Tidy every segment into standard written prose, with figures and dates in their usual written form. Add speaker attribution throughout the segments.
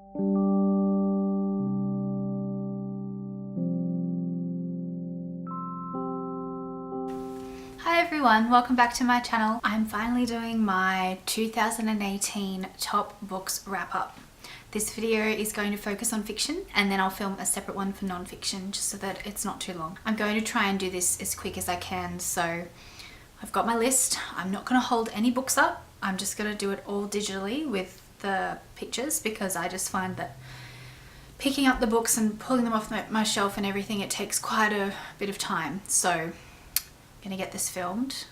Speaker 1: Hi everyone, welcome back to my channel. I'm finally doing my 2018 top books wrap up. This video is going to focus on fiction and then I'll film a separate one for non-fiction just so that it's not too long. I'm going to try and do this as quick as I can, so I've got my list. I'm not going to hold any books up. I'm just going to do it all digitally with the pictures because I just find that picking up the books and pulling them off my shelf and everything, it takes quite a bit of time. So I'm going to get this filmed.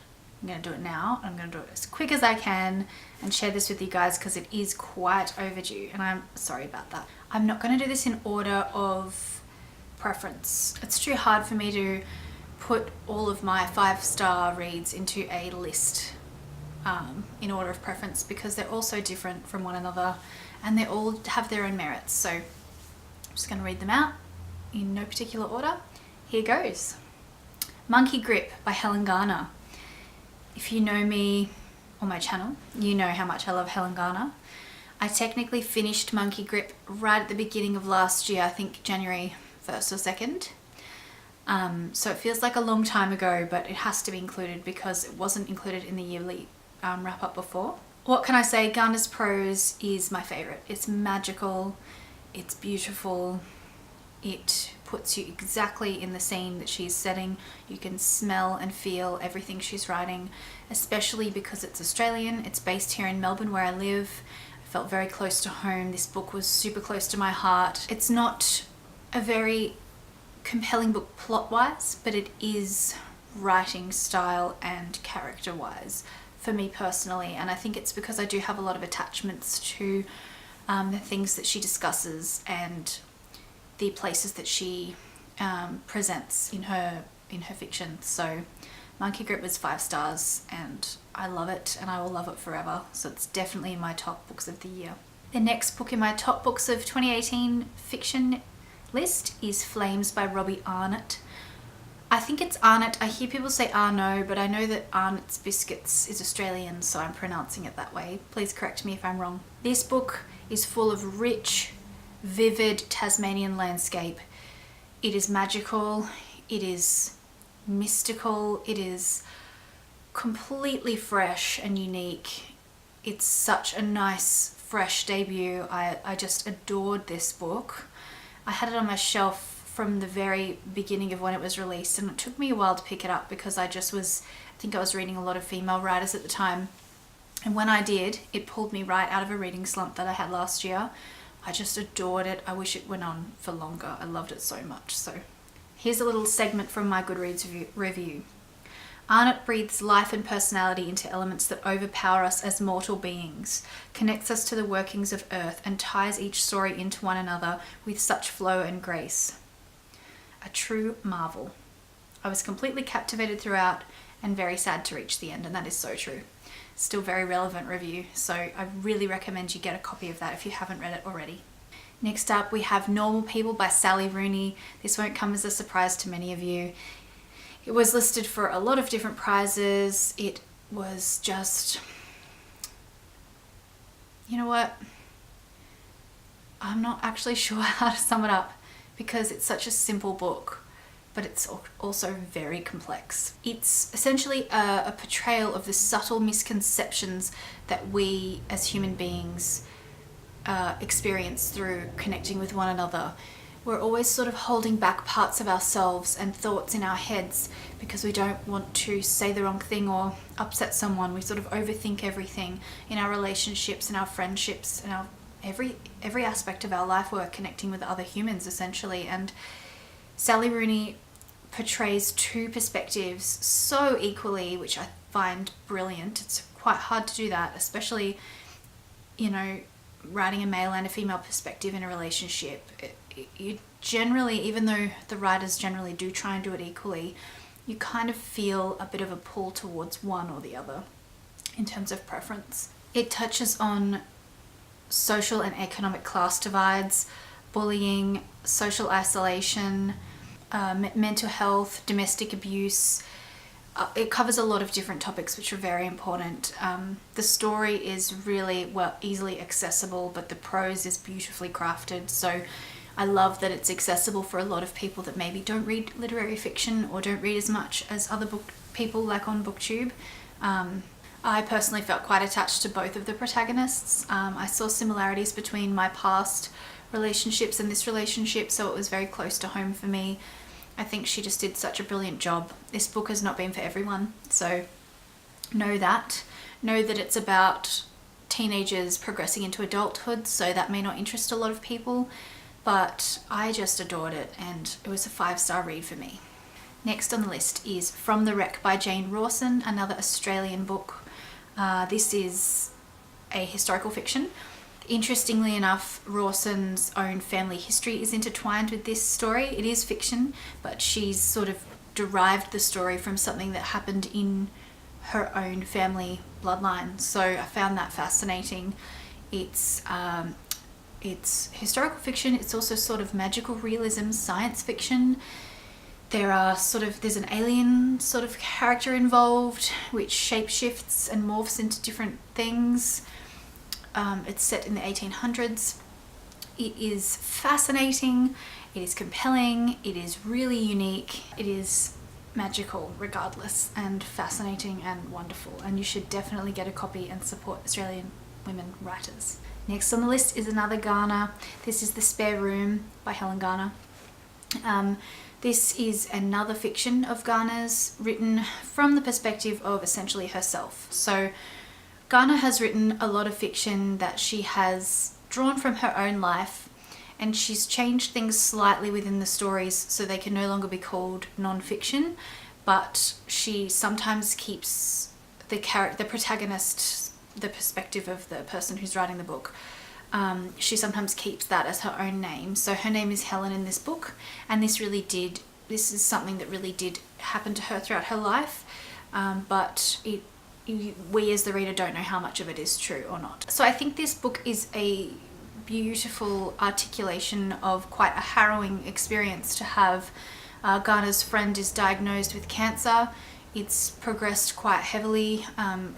Speaker 1: I'm going to do it now. I'm going to do it as quick as I can and share this with you guys because it is quite overdue and I'm sorry about that. I'm not going to do this in order of preference. It's too hard for me to put all of my 5-star reads into a list in order of preference because they're all so different from one another and they all have their own merits. So I'm just going to read them out in no particular order. Here goes. Monkey Grip by Helen Garner. If you know me or my channel, you know how much I love Helen Garner. I technically finished Monkey Grip right at the beginning of last year, I think January 1st or 2nd. So it feels like a long time ago, but it has to be included because it wasn't included in the yearly wrap up before. What can I say? Garner's prose is my favorite. It's magical, it's beautiful, it puts you exactly in the scene that she's setting. You can smell and feel everything she's writing, especially because it's Australian. It's based here in Melbourne where I live. I felt very close to home. This book was super close to my heart. It's not a very compelling book plot-wise, but it is writing style and character-wise for me personally, and I think it's because I do have a lot of attachments to the things that she discusses and the places that she presents in her fiction. So Monkey Grip was 5 stars and I love it and I will love it forever. So it's definitely in my top books of the year. The next book in my top books of 2018 fiction list is Flames by Robbie Arnott. I think it's Arnott. I hear people say Arnott, but I know that Arnott's Biscuits is Australian, so I'm pronouncing it that way. Please correct me if I'm wrong. This book is full of rich, vivid Tasmanian landscape. It is magical, it is mystical, it is completely fresh and unique. It's such a nice, fresh debut. I just adored this book. I had it on my shelf from the very beginning of when it was released and it took me a while to pick it up because I think I was reading a lot of female writers at the time, and when I did, it pulled me right out of a reading slump that I had last year. I just adored it. I wish it went on for longer. I loved it so much. So here's a little segment from my Goodreads review. Arnott breathes life and personality into elements that overpower us as mortal beings, connects us to the workings of Earth, and ties each story into one another with such flow and grace. A true marvel. I was completely captivated throughout and very sad to reach the end, and that is so true. Still very relevant review, so I really recommend you get a copy of that if you haven't read it already. Next up we have Normal People by Sally Rooney. This won't come as a surprise to many of you. It was listed for a lot of different prizes. It was just, you know what? I'm not actually sure how to sum it up because it's such a simple book, but it's also very complex. It's essentially a portrayal of the subtle misconceptions that we as human beings experience through connecting with one another. We're always sort of holding back parts of ourselves and thoughts in our heads because we don't want to say the wrong thing or upset someone. We sort of overthink everything in our relationships and our friendships and our every aspect of our life. We're connecting with other humans essentially, and Sally Rooney portrays two perspectives so equally, which I find brilliant. It's quite hard to do that, especially, you know, writing a male and a female perspective in a relationship. You generally, even though the writers generally do try and do it equally, you kind of feel a bit of a pull towards one or the other in terms of preference. It touches on social and economic class divides, bullying, social isolation, mental health, domestic abuse, it covers a lot of different topics which are very important. The story is really easily accessible, but the prose is beautifully crafted. So I love that it's accessible for a lot of people that maybe don't read literary fiction or don't read as much as other people like on BookTube. I personally felt quite attached to both of the protagonists. I saw similarities between my past relationships and this relationship, so it was very close to home for me. I think she just did such a brilliant job. This book has not been for everyone, so know that. Know that it's about teenagers progressing into adulthood, so that may not interest a lot of people, but I just adored it and it was a 5-star read for me. Next on the list is From the Wreck by Jane Rawson, another Australian book. This is a historical fiction. Interestingly enough, Rawson's own family history is intertwined with this story. It is fiction, but she's sort of derived the story from something that happened in her own family bloodline. So I found that fascinating. It's historical fiction. It's also sort of magical realism, science fiction. There's an alien sort of character involved, which shapeshifts and morphs into different things. It's set in the 1800s. It is fascinating, it is compelling, it is really unique, it is magical regardless, and fascinating and wonderful, and you should definitely get a copy and support Australian women writers. Next on the list is another Garner. This is The Spare Room by Helen Garner. This is another fiction of Garner's, written from the perspective of essentially herself. So Garner has written a lot of fiction that she has drawn from her own life, and she's changed things slightly within the stories so they can no longer be called non-fiction, but she sometimes keeps the protagonist, the perspective of the person who's writing the book. She sometimes keeps that as her own name. So her name is Helen in this book, and this is something that really did happen to her throughout her life, but we as the reader don't know how much of it is true or not. So I think this book is a beautiful articulation of quite a harrowing experience to have. Garner's friend is diagnosed with cancer. It's progressed quite heavily.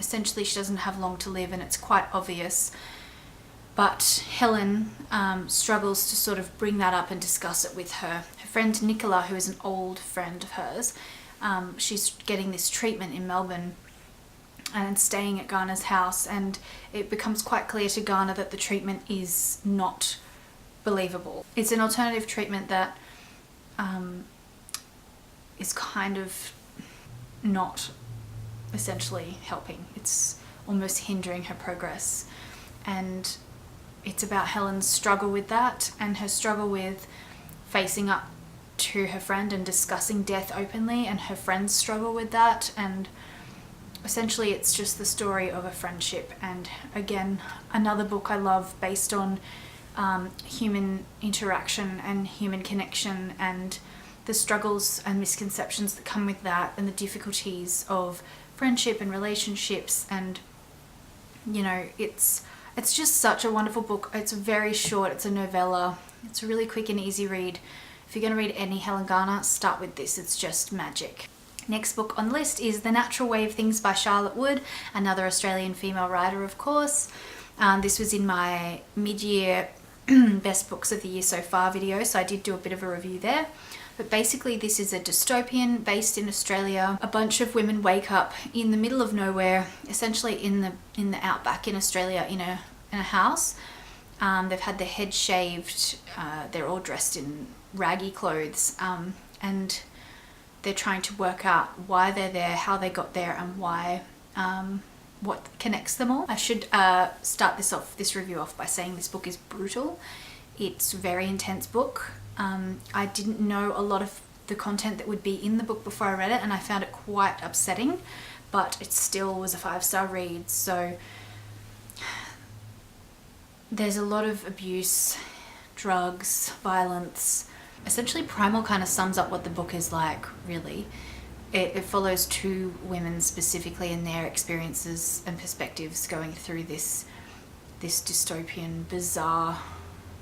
Speaker 1: Essentially she doesn't have long to live, and it's quite obvious. But Helen struggles to sort of bring that up and discuss it with her friend Nicola, who is an old friend of hers. She's getting this treatment in Melbourne and staying at Garner's house, and it becomes quite clear to Garner that the treatment is not believable. It's an alternative treatment that is kind of not essentially helping. It's almost hindering her progress, and it's about Helen's struggle with that, and her struggle with facing up to her friend and discussing death openly, and her friend's struggle with that. And essentially it's just the story of a friendship. And again, another book I love based on human interaction and human connection, and the struggles and misconceptions that come with that, and the difficulties of friendship and relationships. And you know, it's just such a wonderful book. It's very short, it's a novella, it's a really quick and easy read. If you're going to read any Helen Garner, start with this. It's just magic. Next book on the list is The Natural Way of Things by Charlotte Wood, another Australian female writer, of course. This was in my mid-year best books of the year so far video, so I did do a bit of a review there. But basically this is a dystopian based in Australia. A bunch of women wake up in the middle of nowhere, essentially in the outback in Australia, in a house. They've had their heads shaved, they're all dressed in raggy clothes, and they're trying to work out why they're there, how they got there, and why, what connects them all. I should start this review off by saying this book is brutal. It's a very intense book. I didn't know a lot of the content that would be in the book before I read it, and I found it quite upsetting, but it still was a 5-star read. So there's a lot of abuse, drugs, violence. Essentially Primal kind of sums up what the book is like, really. It follows two women specifically and their experiences and perspectives going through this dystopian, bizarre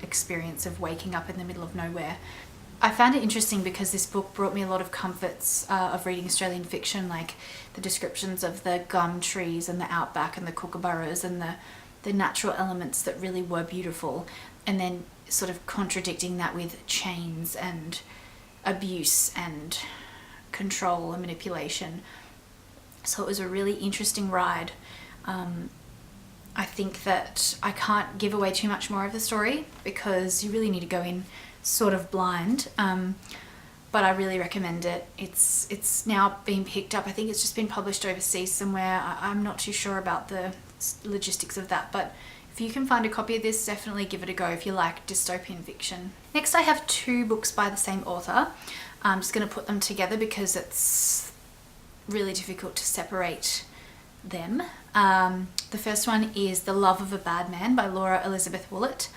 Speaker 1: experience of waking up in the middle of nowhere. I found it interesting because this book brought me a lot of comforts of reading Australian fiction, like the descriptions of the gum trees and the outback and the kookaburras and the natural elements that really were beautiful, and then sort of contradicting that with chains and abuse and control and manipulation. So it was a really interesting ride. I think that I can't give away too much more of the story because you really need to go in sort of blind, but I really recommend it. It's now been picked up. I think it's just been published overseas somewhere. I'm not too sure about the logistics of that, but if you can find a copy of this, definitely give it a go if you like dystopian fiction. Next, I have 2 books by the same author. I'm just going to put them together because it's really difficult to separate them. The first one is The Love of a Bad Man by Laura Elizabeth Willett.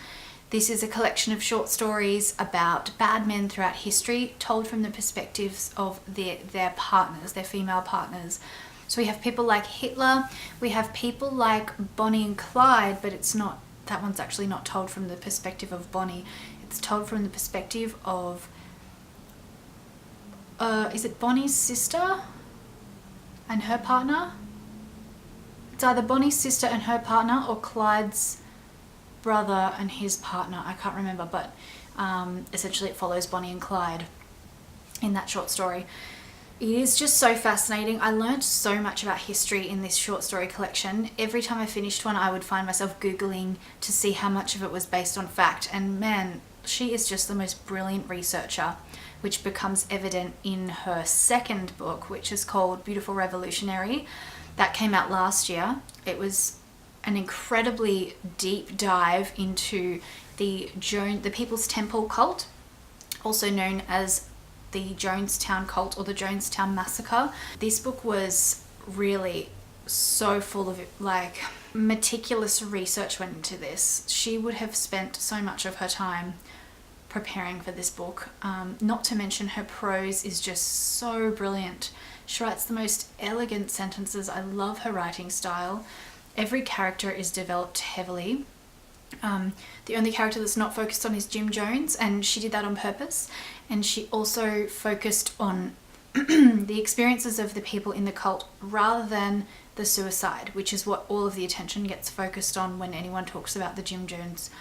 Speaker 1: This is a collection of short stories about bad men throughout history, told from the perspectives of their partners, their female partners. So we have people like Hitler, we have people like Bonnie and Clyde, but it's not, that one's actually not told from the perspective of Bonnie. It's told from the perspective of, is it Bonnie's sister and her partner? It's either Bonnie's sister and her partner or Clyde's brother and his partner. I can't remember, but essentially it follows Bonnie and Clyde in that short story. It is just so fascinating. I learned so much about history in this short story collection. Every time I finished one, I would find myself Googling to see how much of it was based on fact. And man, she is just the most brilliant researcher, which becomes evident in her second book, which is called Beautiful Revolutionary. That came out last year. It was an incredibly deep dive into the People's Temple cult, also known as the Jonestown cult or the Jonestown massacre. This book was really so full of like meticulous research went into this. She would have spent so much of her time preparing for this book. Not to mention her prose is just so brilliant. She writes the most elegant sentences. I love her writing style. Every character is developed heavily. The only character that's not focused on is Jim Jones, and she did that on purpose. And she also focused on the experiences of the people in the cult rather than the suicide, which is what all of the attention gets focused on when anyone talks about the Jim Jones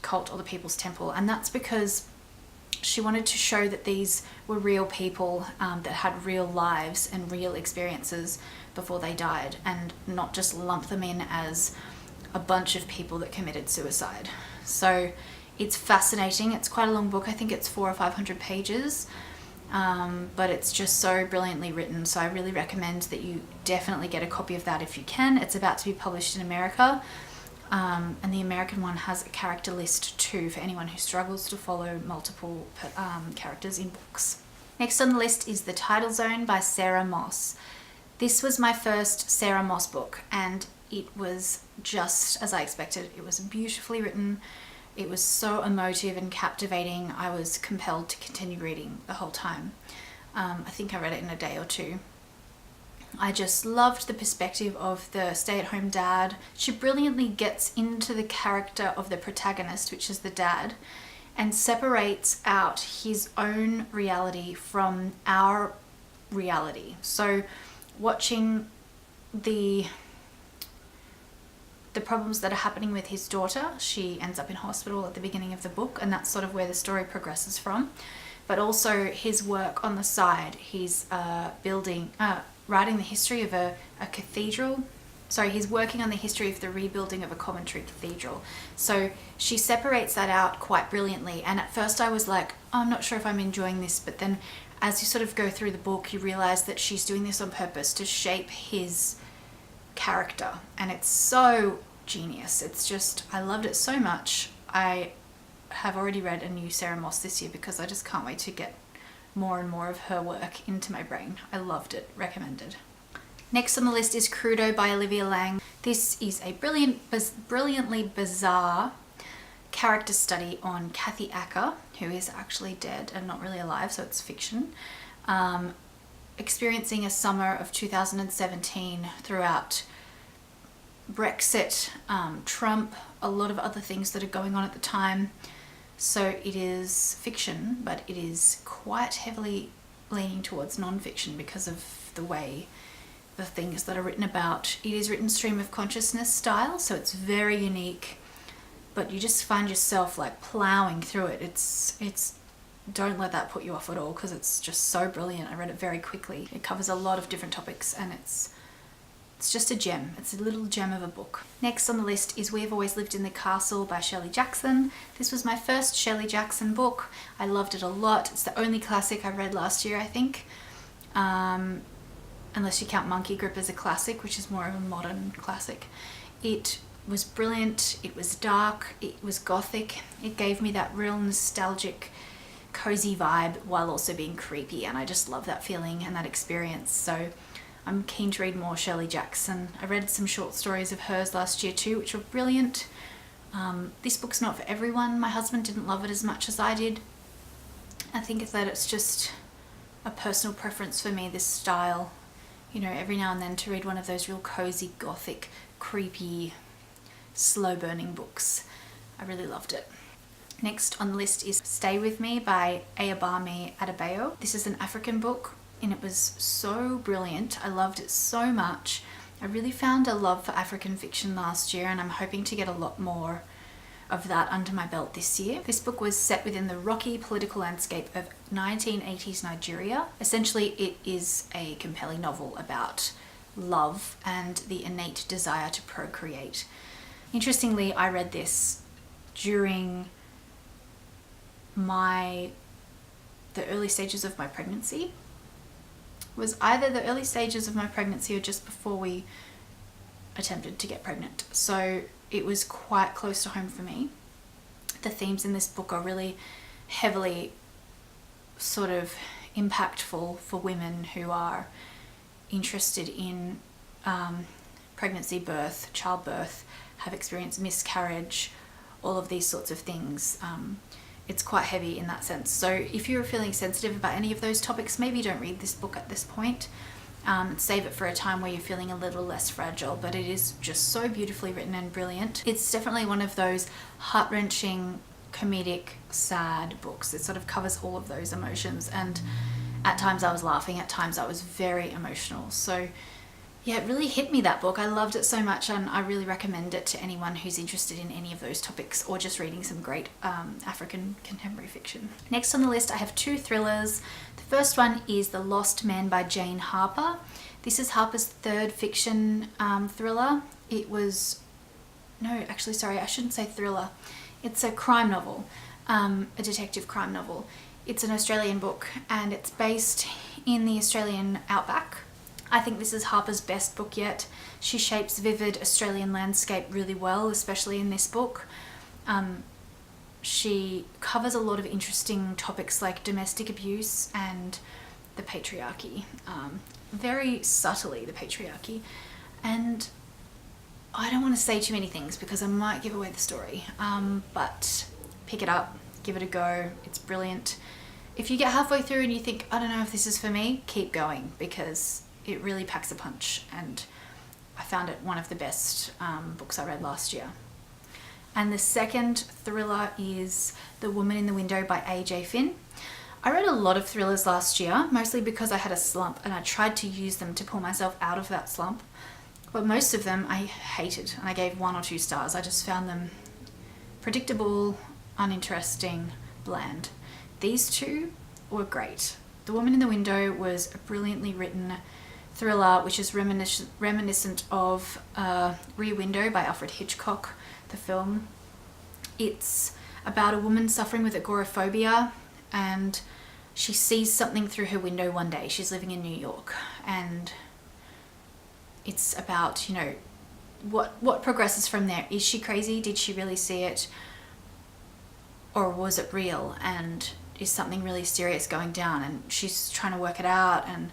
Speaker 1: cult or the People's Temple. And that's because she wanted to show that these were real people that had real lives and real experiences before they died, and not just lump them in as a bunch of people that committed suicide. So it's fascinating. It's quite a long book. I think it's 400 or 500 pages, but it's just so brilliantly written. So I really recommend that you definitely get a copy of that if you can. It's about to be published in America, and the American one has a character list too for anyone who struggles to follow multiple characters in books. Next on the list is The Tidal Zone by Sarah Moss. This was my first Sarah Moss book, and it was just as I expected. It was beautifully written. It was so emotive and captivating. I was compelled to continue reading the whole time. I think I read it in a day or 2. I just loved the perspective of the stay-at-home dad. She brilliantly gets into the character of the protagonist, which is the dad, and separates out his own reality from our reality. So watching the problems that are happening with his daughter, she ends up in hospital at the beginning of the book, and that's sort of where the story progresses from. But also his work on the side. He's writing the history of a cathedral. Sorry, he's working on the history of the rebuilding of a Coventry cathedral. So she separates that out quite brilliantly. And at first I was like, oh, I'm not sure if I'm enjoying this. But then as you sort of go through the book, you realize that she's doing this on purpose to shape his character. And it's so genius. It's just, I loved it so much. I have already read a new Sarah Moss this year because I just can't wait to get more and more of her work into my brain. I loved it. Recommended. Next on the list is Crudo by Olivia Lang. This is a brilliantly bizarre character study on Kathy Acker, who is actually dead and not really alive, so it's fiction. Experiencing a summer of 2017 throughout Brexit, Trump, a lot of other things that are going on at the time. So it is fiction, but it is quite heavily leaning towards non-fiction because of the way the things that are written about. It is written stream of consciousness style, so it's very unique, but you just find yourself like plowing through it. It's don't let that put you off at all, because it's just so brilliant. I read it very quickly. It covers a lot of different topics, and it's just a gem. It's a little gem of a book. Next on the list is We've Always Lived in the Castle by Shirley Jackson. This was my first Shirley Jackson book. I loved it a lot. It's the only classic I read last year, I think. Unless you count Monkey Grip as a classic, which is more of a modern classic. It was brilliant. It was dark. It was gothic. It gave me that real nostalgic, cozy vibe while also being creepy, and I just love that feeling and that experience. So I'm keen to read more Shirley Jackson. I read some short stories of hers last year too, which were brilliant. This book's not for everyone. My husband didn't love it as much as I did. I think that it's just a personal preference for me, this style. You know, every now and then to read one of those real cozy, gothic, creepy, slow burning books. I really loved it. Next on the list is Stay With Me by Air Barmy Adebayo. This is an African book, and it was so brilliant. I loved it so much. I really found a love for African fiction last year, and I'm hoping to get a lot more of that under my belt this year. This book was set within the rocky political landscape of 1980s Nigeria. Essentially, it is a compelling novel about love and the innate desire to procreate. Interestingly, I read this during the early stages of my pregnancy. It was either the early stages of my pregnancy or just before we attempted to get pregnant. So it was quite close to home for me. The themes in this book are really heavily sort of impactful for women who are interested in pregnancy, birth, childbirth, have experienced miscarriage, all of these sorts of things. It's quite heavy in that sense. So if you're feeling sensitive about any of those topics, maybe don't read this book at this point. Save it for a time where you're feeling a little less fragile, but it is just so beautifully written and brilliant. It's definitely one of those heart-wrenching, comedic, sad books. It sort of covers all of those emotions, and at times I was laughing, at times I was very emotional. So yeah, it really hit me, that book. I loved it so much, and I really recommend it to anyone who's interested in any of those topics or just reading some great African contemporary fiction. Next on the list, I have two thrillers. The first one is The Lost Man by Jane Harper. This is Harper's third fiction thriller. It was, no, actually, sorry, I shouldn't say thriller. It's a crime novel, a detective crime novel. It's an Australian book, and it's based in the Australian outback. I think this is Harper's best book yet. She shapes vivid Australian landscape really well, especially in this book. She covers a lot of interesting topics like domestic abuse and the patriarchy, very subtly the patriarchy. And I don't want to say too many things because I might give away the story, but pick it up, give it a go. It's brilliant. If you get halfway through and you think, I don't know if this is for me, keep going, because it really packs a punch, and I found it one of the best books I read last year. And the second thriller is The Woman in the Window by A.J. Finn. I read a lot of thrillers last year, mostly because I had a slump, and I tried to use them to pull myself out of that slump. But most of them I hated, and I gave 1 or 2 stars. I just found them predictable, uninteresting, bland. These two were great. The Woman in the Window was a brilliantly written thriller, which is reminiscent of Rear Window by Alfred Hitchcock, the film. It's about a woman suffering with agoraphobia, and she sees something through her window one day. She's living in New York, and it's about, you know, what progresses from there. Is she crazy? Did she really see it? Or was it real? And is something really serious going down? And she's trying to work it out, and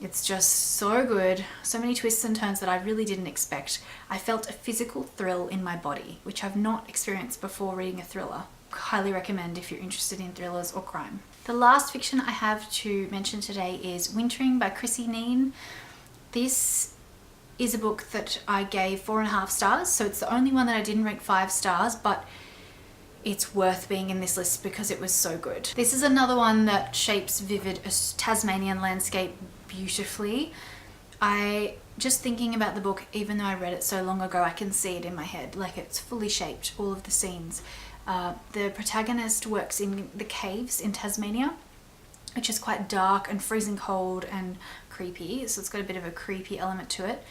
Speaker 1: it's just so good. So many twists and turns that I really didn't expect. I felt a physical thrill in my body, which I've not experienced before reading a thriller. Highly recommend if you're interested in thrillers or crime. The last fiction I have to mention today is Wintering by Chrissy Neen. This is a book that I gave 4.5 stars, so it's the only one that I didn't rank 5 stars, but it's worth being in this list because it was so good. This is another one that shapes vivid Tasmanian landscape beautifully. Just thinking about the book, even though I read it so long ago, I can see it in my head, like it's fully shaped, all of the scenes. The protagonist works in the caves in Tasmania, which is quite dark and freezing cold and creepy, so it's got a bit of a creepy element to it.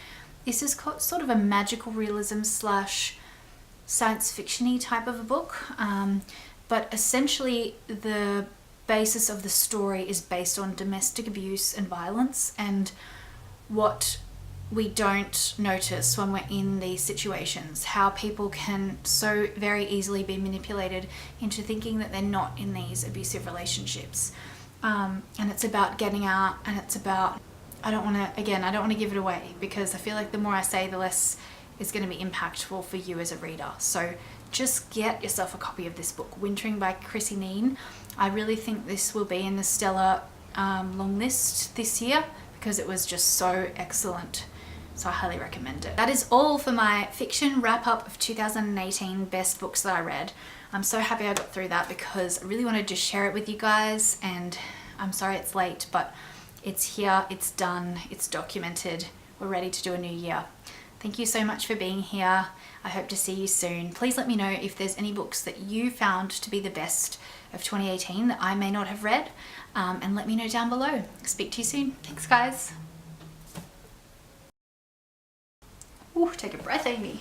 Speaker 1: This is sort of a magical realism slash science fiction-y type of a book, but essentially the basis of the story is based on domestic abuse and violence, and what we don't notice when we're in these situations, how people can so very easily be manipulated into thinking that they're not in these abusive relationships. And it's about getting out, and it's about, I don't want to give it away, because I feel like the more I say, the less is going to be impactful for you as a reader. So just get yourself a copy of this book, Wintering by Chrissy Neen. I really think this will be in the stellar long list this year because it was just so excellent. So I highly recommend it. That is all for my fiction wrap up of 2018 best books that I read. I'm so happy I got through that because I really wanted to share it with you guys, and I'm sorry it's late, but it's here, it's done, it's documented. We're ready to do a new year. Thank you so much for being here. I hope to see you soon. Please let me know if there's any books that you found to be the best of 2018 that I may not have read, and let me know down below. Speak to you soon. Thanks, guys. Ooh, take a breath, Amy.